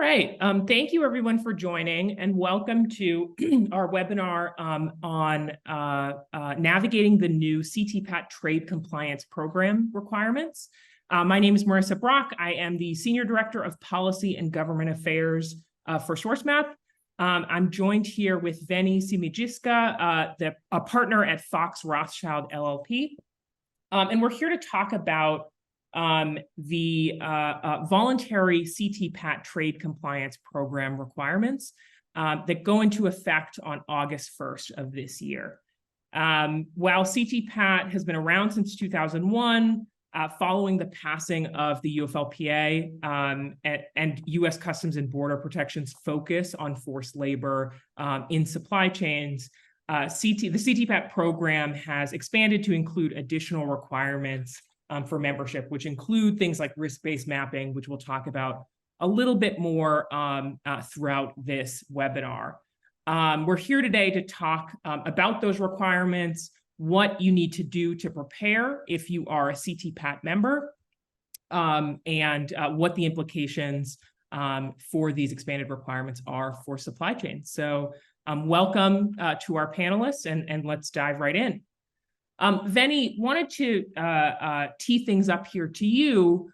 right. Thank you, everyone, for joining, and welcome to our webinar on navigating the new CTPAT Trade Compliance Program requirements. My name is Marissa Brock. I am the Senior Director of Policy and Government Affairs for Sourcemap. I'm joined here with Vennie Amakaye, a partner at Fox Rothschild LLP. And we're here to talk about the voluntary CTPAT Trade Compliance Program requirements that go into effect on August 1st of this year. While CTPAT has been around since 2001, following the passing of the UFLPA and U.S. Customs and Border Protection's focus on forced labor in supply chains, the CTPAT program has expanded to include additional requirements for membership, which include things like risk-based mapping, which we'll talk about a little bit more throughout this webinar. We're here today to talk about those requirements, what you need to do to prepare if you are a CTPAT member, and what the implications for these expanded requirements are for supply chains. So welcome to our panelists, and let's dive right in. Vennie, wanted to tee things up here to you.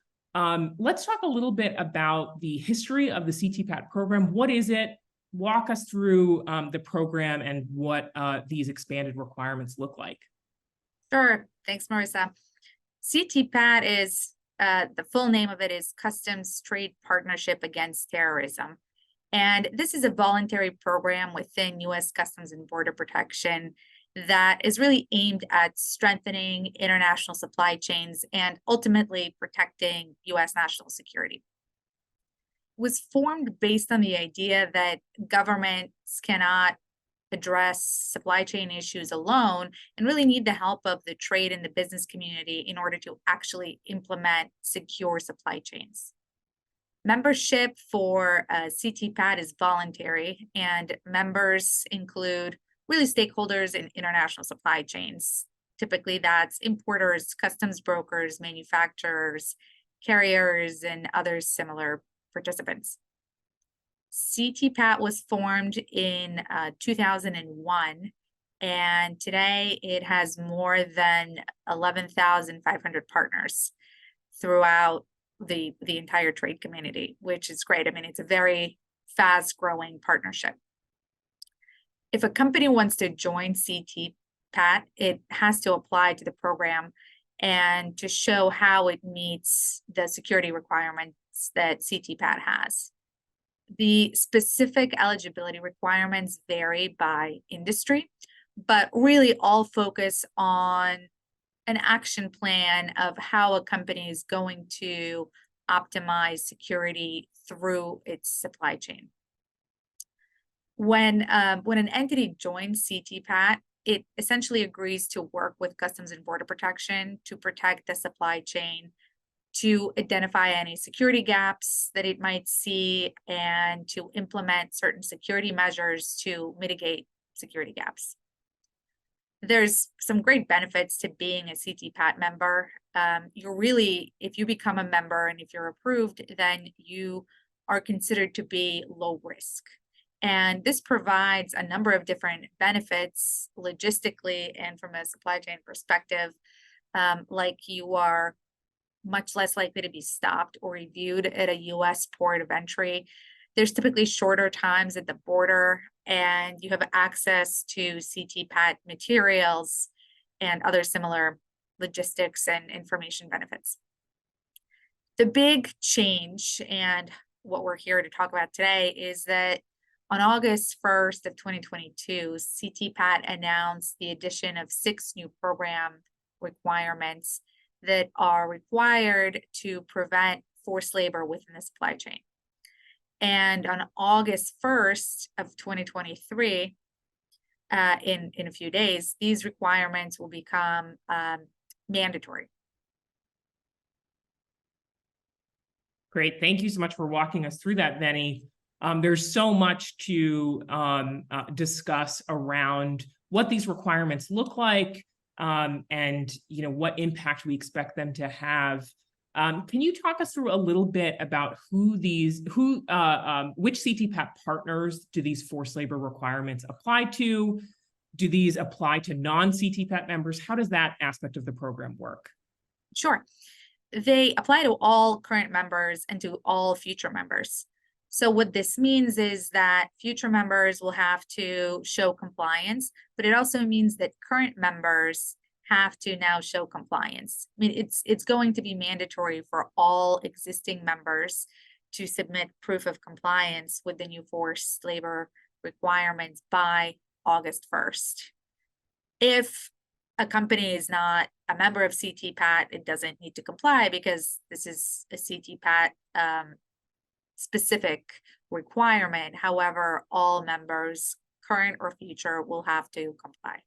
Let's talk a little bit about the history of the CTPAT program. What is it? Walk us through the program and what these expanded requirements look like. Sure. Thanks, Marissa. CTPAT is, the full name of it is Customs Trade Partnership Against Terrorism. And this is a voluntary program within U.S. Customs and Border Protection that is really aimed at strengthening international supply chains and ultimately protecting U.S. national security. It was formed based on the idea that governments cannot address supply chain issues alone and really need the help of the trade and the business community in order to actually implement secure supply chains. Membership for CTPAT is voluntary, and members include really stakeholders in international supply chains. Typically, that's importers, customs brokers, manufacturers, carriers, and other similar participants. CTPAT was formed in 2001, and today it has more than 11,500 partners throughout the entire trade community, which is great. I mean, it's a very fast-growing partnership. If a company wants to join CTPAT, it has to apply to the program and to show how it meets the security requirements that CTPAT has. The specific eligibility requirements vary by industry, but really all focus on an action plan of how a company is going to optimize security through its supply chain. When an entity joins CTPAT, it essentially agrees to work with Customs and Border Protection to protect the supply chain, to identify any security gaps that it might see, and to implement certain security measures to mitigate security gaps. There's some great benefits to being a CTPAT member. If you become a member and if you're approved, then you are considered to be low risk. And this provides a number of different benefits logistically and from a supply chain perspective, like you are much less likely to be stopped or reviewed at a U.S. port of entry. There's typically shorter times at the border, and you have access to CTPAT materials and other similar logistics and information benefits. The big change, and what we're here to talk about today, is that on August 1st of 2022, CTPAT announced the addition of 6 new program requirements that are required to prevent forced labor within the supply chain. And on August 1st of 2023, in a few days, these requirements will become mandatory. Great. Thank you so much for walking us through that, Vennie. There's so much to discuss around what these requirements look like, and what impact we expect them to have Can you talk us through a little bit about which CTPAT partners do these forced labor requirements apply to? Do these apply to non-CTPAT members? How does that aspect of the program work? Sure. They apply to all current members and to all future members. So what this means is that future members will have to show compliance, but it also means that current members have to now show compliance. I mean, it's going to be mandatory for all existing members to submit proof of compliance with the new forced labor requirements by August 1st. If a company is not a member of CTPAT, it doesn't need to comply because this is a CTPAT specific requirement. However, all members, current or future, will have to comply.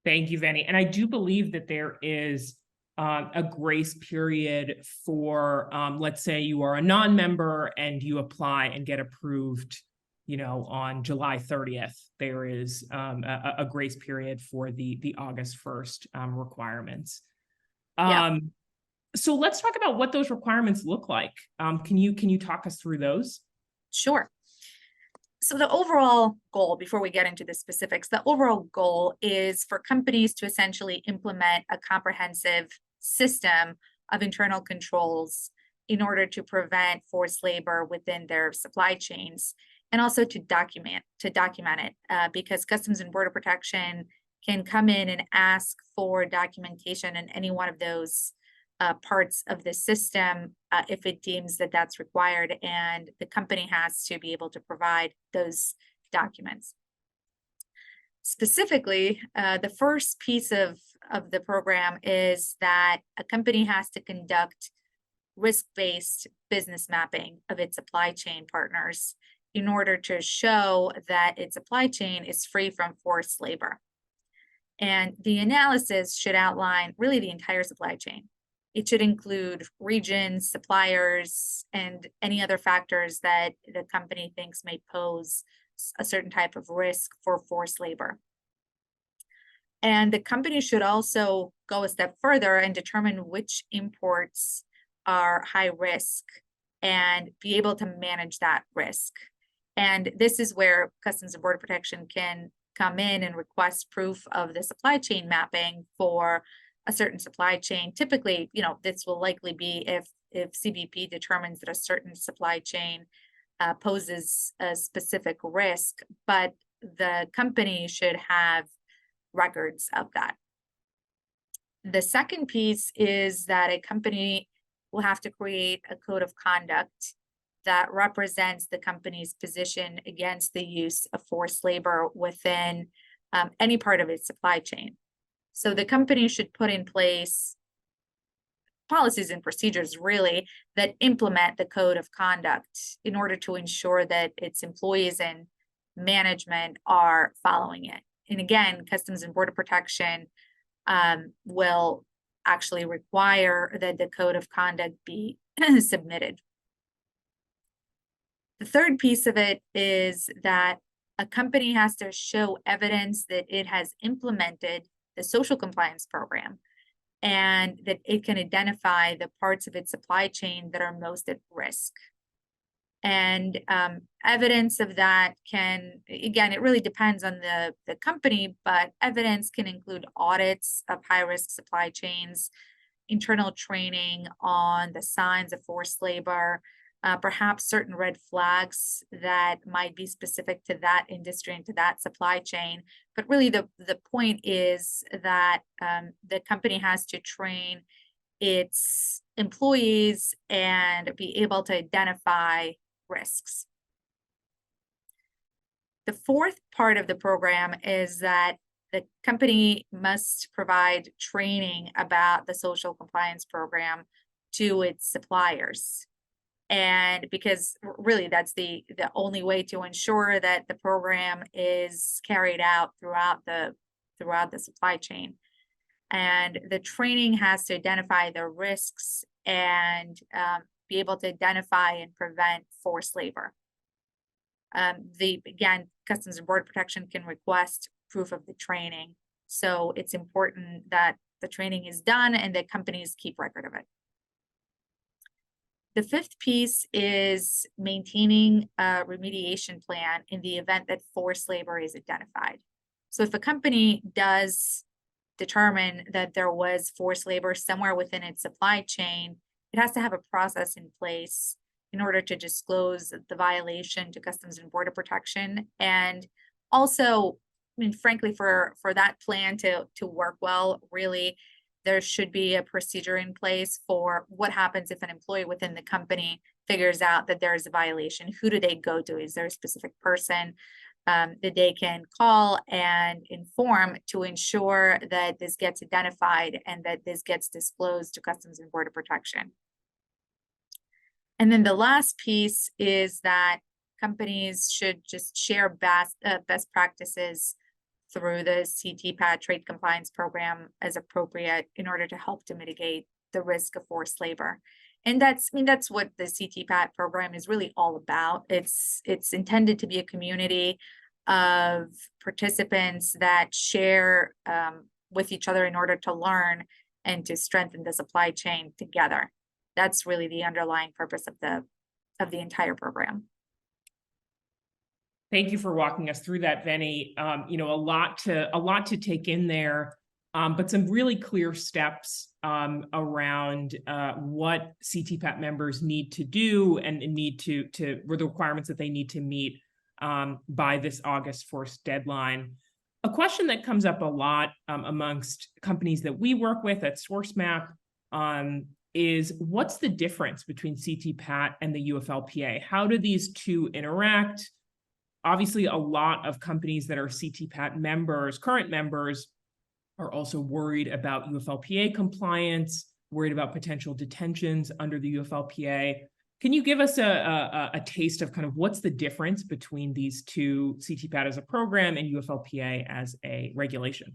Thank you, Vennie. And I do believe that there is a grace period for, let's say you are a non-member and you apply and get approved, on July 30th. There is a grace period for the August 1st requirements. Yeah. So let's talk about what those requirements look like. Can you talk us through those? Sure. So the overall goal, before we get into the specifics, the overall goal is for companies to essentially implement a comprehensive system of internal controls in order to prevent forced labor within their supply chains, and also to document it, because Customs and Border Protection can come in and ask for documentation in any one of those parts of the system if it deems that that's required, and the company has to be able to provide those documents. Specifically, the first piece of the program is that a company has to conduct risk-based business mapping of its supply chain partners in order to show that its supply chain is free from forced labor. And the analysis should outline really the entire supply chain. It should include regions, suppliers, and any other factors that the company thinks may pose a certain type of risk for forced labor. And the company should also go a step further and determine which imports are high risk and be able to manage that risk. And this is where Customs and Border Protection can come in and request proof of the supply chain mapping for a certain supply chain. Typically, this will likely be if CBP determines that a certain supply chain poses a specific risk, but the company should have records of that. The second piece is that a company will have to create a code of conduct that represents the company's position against the use of forced labor within any part of its supply chain. So the company should put in place policies and procedures, really, that implement the code of conduct in order to ensure that its employees and management are following it. And again, Customs and Border Protection will actually require that the code of conduct be submitted. The third piece of it is that a company has to show evidence that it has implemented the social compliance program and that it can identify the parts of its supply chain that are most at risk. And evidence of that can, again, it really depends on the company, but evidence can include audits of high-risk supply chains, internal training on the signs of forced labor, perhaps certain red flags that might be specific to that industry and to that supply chain. But really the point is that the company has to train its employees and be able to identify risks. The fourth part of the program is that the company must provide training about the social compliance program to its suppliers. And because really that's the only way to ensure that the program is carried out throughout the supply chain. And the training has to identify the risks and be able to identify and prevent forced labor. Again, Customs and Border Protection can request proof of the training. So it's important that the training is done and that companies keep record of it. The fifth piece is maintaining a remediation plan in the event that forced labor is identified. So if a company does determine that there was forced labor somewhere within its supply chain, it has to have a process in place in order to disclose the violation to Customs and Border Protection. And also, I mean, frankly, for that plan to work well, really, there should be a procedure in place for what happens if an employee within the company figures out that there is a violation. Who do they go to? Is there a specific person that they can call and inform to ensure that this gets identified and that this gets disclosed to Customs and Border Protection? And then the last piece is that companies should just share best practices through the CTPAT Trade Compliance program as appropriate in order to help to mitigate the risk of forced labor. And that's what the CTPAT program is really all about. It's intended to be a community of participants that share with each other in order to learn and to strengthen the supply chain together. That's really the underlying purpose of the entire program. Thank you for walking us through that, Vennie. A lot to take in there, but some really clear steps around what CTPAT members need to do and need to the requirements that they need to meet by this August 1st deadline. A question that comes up a lot amongst companies that we work with at Sourcemap is what's the difference between CTPAT and the UFLPA? How do these two interact? Obviously, a lot of companies that are CTPAT members, current members, are also worried about UFLPA compliance, worried about potential detentions under the UFLPA. Can you give us a taste of kind of what's the difference between these two, CTPAT as a program and UFLPA as a regulation?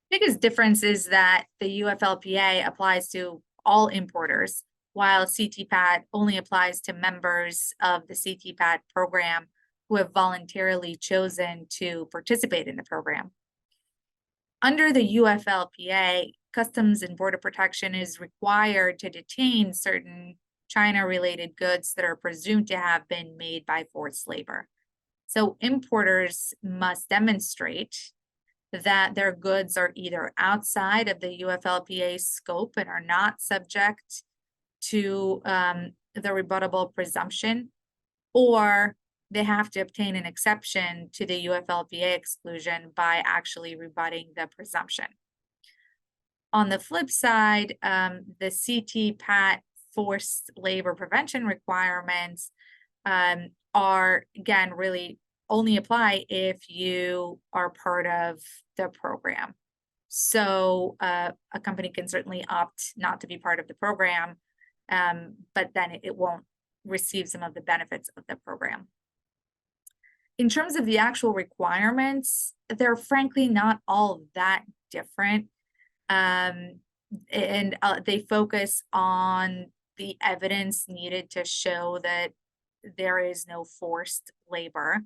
Biggest difference is that the UFLPA applies to all importers, while CTPAT only applies to members of the CTPAT program who have voluntarily chosen to participate in the program. Under the UFLPA, Customs and Border Protection is required to detain certain China-related goods that are presumed to have been made by forced labor. So importers must demonstrate that their goods are either outside of the UFLPA scope and are not subject to the rebuttable presumption, or they have to obtain an exception to the UFLPA exclusion by actually rebutting the presumption. On the flip side, the CTPAT forced labor prevention requirements are, again, really only apply if you are part of the program. So a company can certainly opt not to be part of the program, but then it won't receive some of the benefits of the program. In terms of the actual requirements, they're frankly not all that different. They focus on the evidence needed to show that there is no forced labor.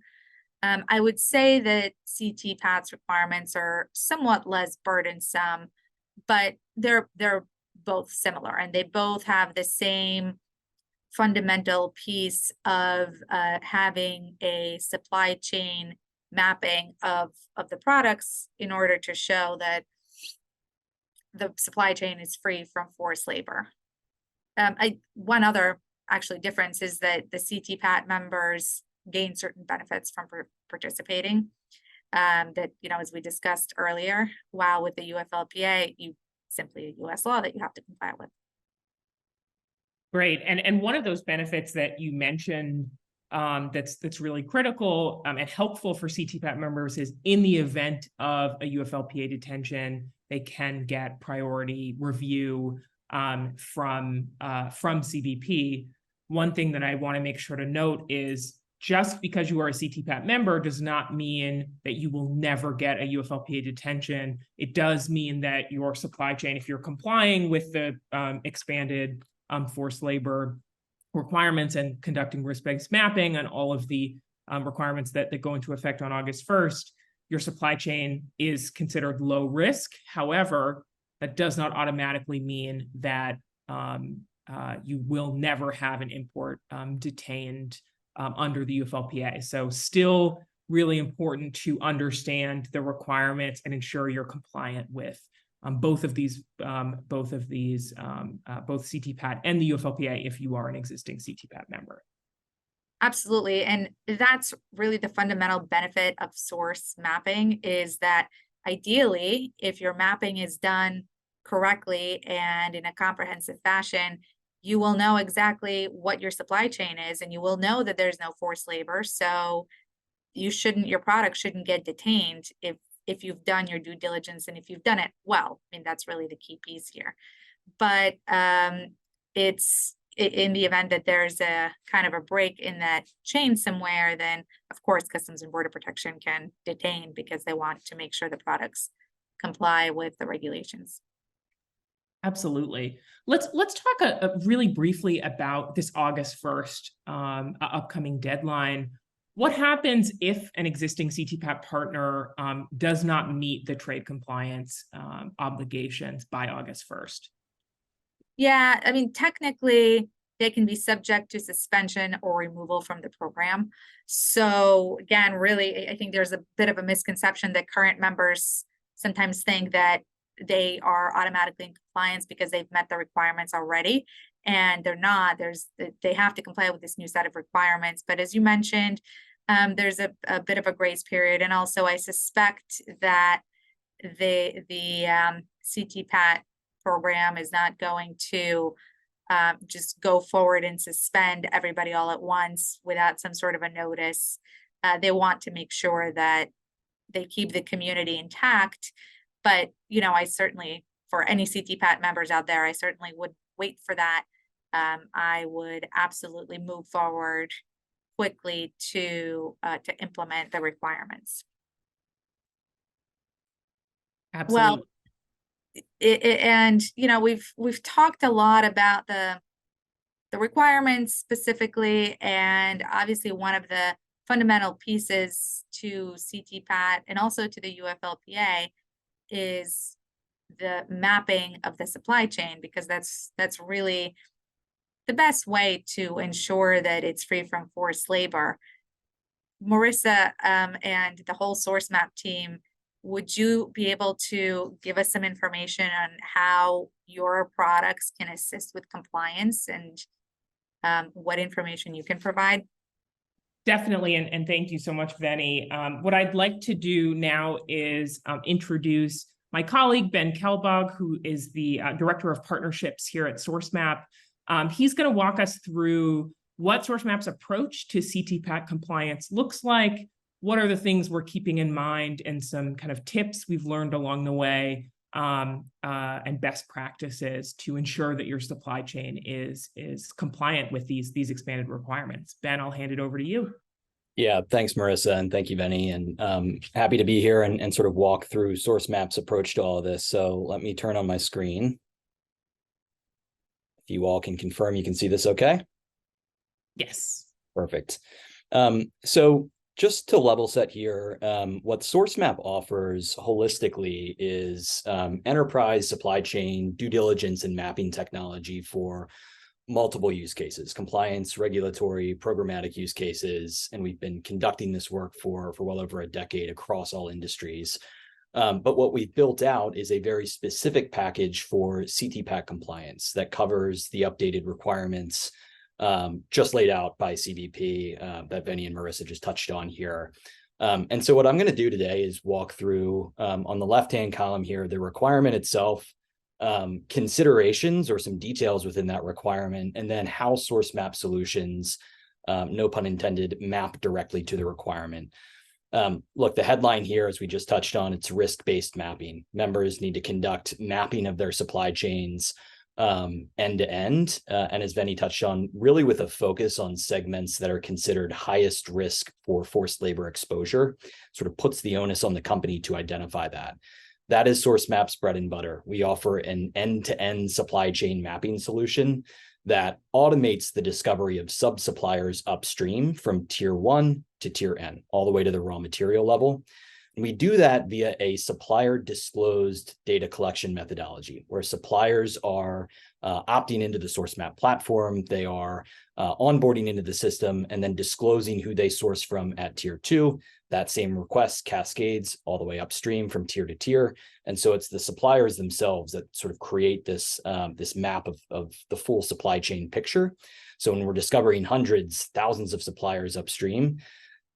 I would say that CTPAT's requirements are somewhat less burdensome, but they're both similar, and they both have the same fundamental piece of having a supply chain mapping of the products in order to show that the supply chain is free from forced labor. One other actually difference is that the CTPAT members gain certain benefits from participating that, as we discussed earlier, while with the UFLPA, you simply a US law that you have to comply with. Great. And one of those benefits that you mentioned that's really critical and helpful for CTPAT members is in the event of a UFLPA detention, they can get priority review from CBP. One thing that I want to make sure to note is just because you are a CTPAT member does not mean that you will never get a UFLPA detention. It does mean that your supply chain, if you're complying with the expanded forced labor requirements and conducting risk-based mapping and all of the requirements that go into effect on August 1st, your supply chain is considered low risk. However, that does not automatically mean that you will never have an import detained under the UFLPA. So still really important to understand the requirements and ensure you're compliant with both CTPAT and the UFLPA if you are an existing CTPAT member. Absolutely. And that's really the fundamental benefit of source mapping, is that ideally, if your mapping is done correctly and in a comprehensive fashion, you will know exactly what your supply chain is, and you will know that there's no forced labor. So your product shouldn't get detained if you've done your due diligence and if you've done it well. I mean, that's really the key piece here. But it's in the event that there's a kind of a break in that chain somewhere, then of course Customs and Border Protection can detain because they want to make sure the products comply with the regulations. Absolutely. Let's talk really briefly about this August 1st upcoming deadline. What happens if an existing CTPAT partner does not meet the trade compliance obligations by August 1st? Yeah, I mean, technically, they can be subject to suspension or removal from the program. So again, really, I think there's a bit of a misconception that current members sometimes think that they are automatically in compliance because they've met the requirements already, and they're not. They have to comply with this new set of requirements. But as you mentioned, there's a bit of a grace period, and also I suspect that the CTPAT program is not going to just go forward and suspend everybody all at once without some sort of a notice. They want to make sure that they keep the community intact. But, I certainly, for any CTPAT members out there, I certainly would wait for that. I would absolutely move forward quickly to implement the requirements. Absolutely. Well, and we've talked a lot about the requirements specifically, and obviously one of the fundamental pieces to CTPAT and also to the UFLPA is the mapping of the supply chain, because that's really the best way to ensure that it's free from forced labor. Marissa and the whole Sourcemap team, would you be able to give us some information on how your products can assist with compliance and what information you can provide? Definitely, and thank you so much, Vennie. What I'd like to do now is introduce my colleague, Ben Kelbach, who is the Director of Partnerships here at Sourcemap. He's going to walk us through what Sourcemap's approach to CTPAT compliance looks like, what are the things we're keeping in mind, and some kind of tips we've learned along the way, and best practices to ensure that your supply chain is compliant with these expanded requirements. Ben, I'll hand it over to you. Yeah, thanks, Marissa, and thank you, Vennie. And happy to be here and sort of walk through Sourcemap's approach to all of this. So let me turn on my screen. If you all can confirm you can see this okay? Yes. Perfect. So just to level set here, what Sourcemap offers holistically is enterprise supply chain due diligence and mapping technology for multiple use cases: compliance, regulatory, programmatic use cases. And we've been conducting this work for well over a decade across all industries. But what we've built out is a very specific package for CTPAT compliance that covers the updated requirements just laid out by CBP that Vennie and Marissa just touched on here. And so what I'm going to do today is walk through on the left-hand column here, the requirement itself, considerations or some details within that requirement, and then how Sourcemap solutions, no pun intended, map directly to the requirement. Look, the headline here, as we just touched on, it's risk-based mapping. Members need to conduct mapping of their supply chains end to end. And as Vennie touched on, really with a focus on segments that are considered highest risk for forced labor exposure, sort of puts the onus on the company to identify that. That is Sourcemap's bread and butter. We offer an end-to-end supply chain mapping solution that automates the discovery of sub-suppliers upstream from tier 1 to tier N, all the way to the raw material level. And we do that via a supplier disclosed data collection methodology, where suppliers are opting into the Sourcemap platform. They are onboarding into the system and then disclosing who they source from at tier 2. That same request cascades all the way upstream from tier to tier. And so it's the suppliers themselves that sort of create this, this map of the full supply chain picture. So when we're discovering hundreds, thousands of suppliers upstream,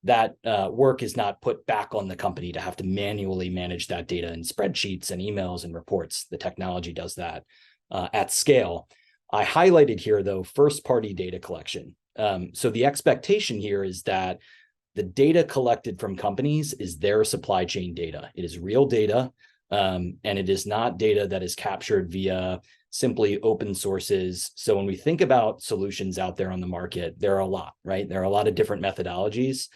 that work is not put back on the company to have to manually manage that data in spreadsheets and emails and reports. The technology does that at scale. I highlighted here, though, first-party data collection. So the expectation here is that the data collected from companies is their supply chain data. It is real data, and it is not data that is captured via simply open sources. So when we think about solutions out there on the market, there are a lot, right? There are a lot of different methodologies,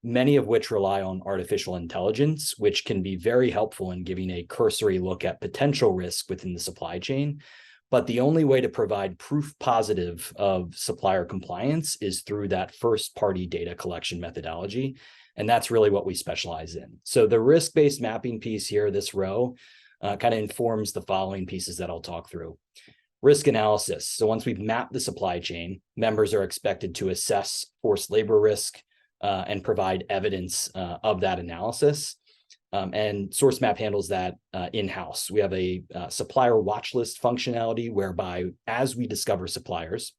many of which rely on artificial intelligence, which can be very helpful in giving a cursory look at potential risk within the supply chain. But the only way to provide proof positive of supplier compliance is through that first-party data collection methodology. And that's really what we specialize in. So the risk-based mapping piece here, this row, kind of informs the following pieces that I'll talk through. Risk analysis. So once we've mapped the supply chain, members are expected to assess forced labor risk and provide evidence of that analysis. And Sourcemap handles that in-house. We have a supplier watch list functionality whereby as we discover suppliers,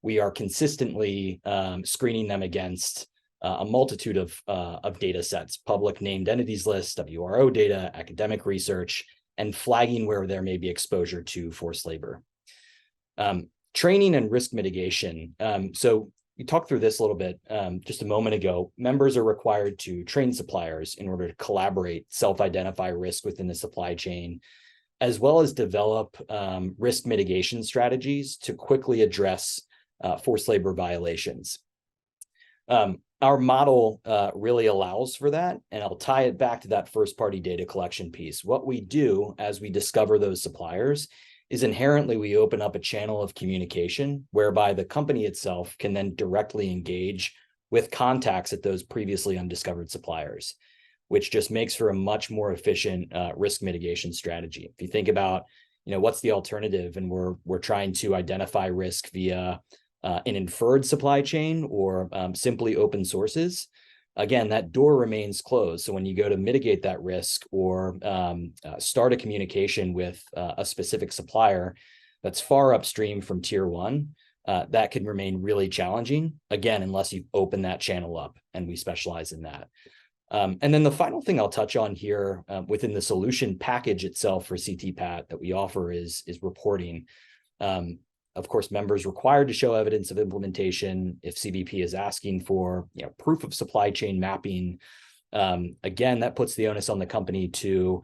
we are consistently screening them against a multitude of data sets, public named entities list, WRO data, academic research, and flagging where there may be exposure to forced labor. Training and risk mitigation. So we talked through this a little bit just a moment ago. Members are required to train suppliers in order to collaborate, self-identify risk within the supply chain, as well as develop risk mitigation strategies to quickly address forced labor violations. Our model really allows for that, and I'll tie it back to that first-party data collection piece. What we do as we discover those suppliers is inherently we open up a channel of communication whereby the company itself can then directly engage with contacts at those previously undiscovered suppliers, which just makes for a much more efficient risk mitigation strategy. If you think about, what's the alternative, and we're trying to identify risk via an inferred supply chain or simply open sources, again, that door remains closed. So when you go to mitigate that risk or start a communication with a specific supplier that's far upstream from tier 1, that can remain really challenging, again, unless you open that channel up, and we specialize in that. And then the final thing I'll touch on here within the solution package itself for CTPAT that we offer is reporting. Of course, members required to show evidence of implementation if CBP is asking for proof of supply chain mapping. Again, that puts the onus on the company to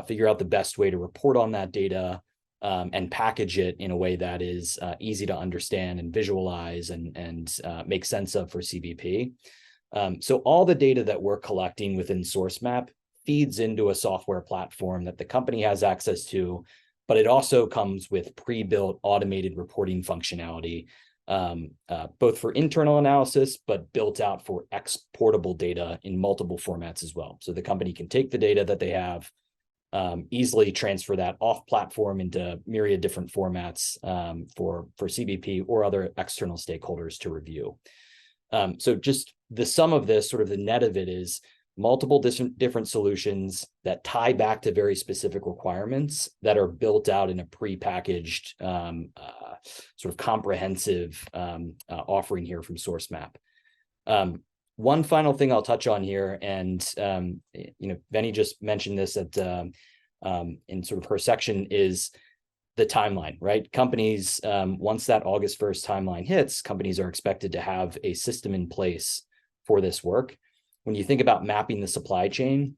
figure out the best way to report on that data and package it in a way that is easy to understand and visualize and make sense of for CBP. So all the data that we're collecting within Sourcemap feeds into a software platform that the company has access to, but it also comes with pre-built automated reporting functionality, both for internal analysis, but built out for exportable data in multiple formats as well. So the company can take the data that they have, easily transfer that off platform into myriad different formats for CBP or other external stakeholders to review. So just the sum of this, sort of the net of it, is multiple different solutions that tie back to very specific requirements that are built out in a pre-packaged sort of comprehensive offering here from Sourcemap. One final thing I'll touch on here, and Vennie just mentioned this at in sort of her section, is the timeline, right? Companies, once that August 1st timeline hits, companies are expected to have a system in place for this work. When you think about mapping the supply chain,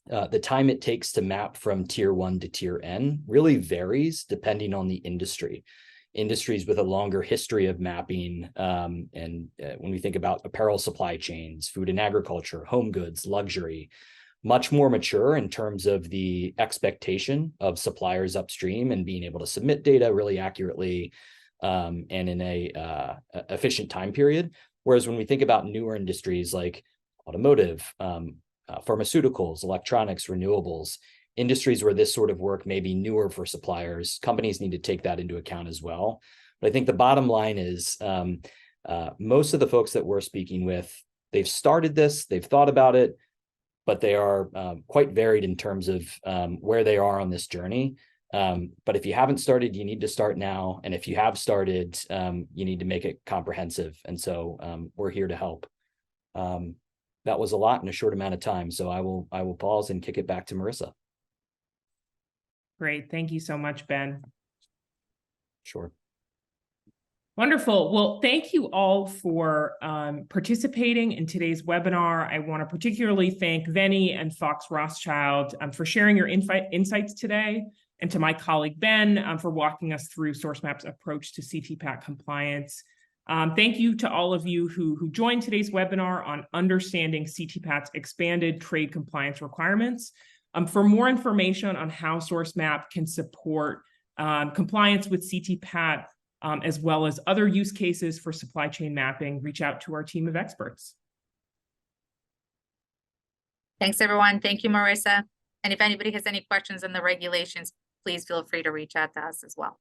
the time it takes to map from tier 1 to tier N really varies depending on the industry. Industries with a longer history of mapping, and when we think about apparel supply chains, food and agriculture, home goods, luxury, much more mature in terms of the expectation of suppliers upstream and being able to submit data really accurately and in a efficient time period. Whereas when we think about newer industries like automotive, pharmaceuticals, electronics, renewables, industries where this sort of work may be newer for suppliers. Companies need to take that into account as well. But I think the bottom line is most of the folks that we're speaking with, they've started this, they've thought about it, but they are quite varied in terms of where they are on this journey. But if you haven't started, you need to start now. And if you have started, you need to make it comprehensive. And so we're here to help. That was a lot in a short amount of time. So I will pause and kick it back to Marissa. Great. Thank you so much, Ben. Sure. Wonderful. Well, thank you all for participating in today's webinar. I want to particularly thank Vennie and Fox Rothschild for sharing your insights today, and to my colleague Ben for walking us through Sourcemap's approach to CTPAT compliance. Thank you to all of you who joined today's webinar on understanding CTPAT's expanded trade compliance requirements. For more information on how Sourcemap can support compliance with CTPAT, as well as other use cases for supply chain mapping, reach out to our team of experts. Thanks, everyone. Thank you, Marissa. And if anybody has any questions on the regulations, please feel free to reach out to us as well.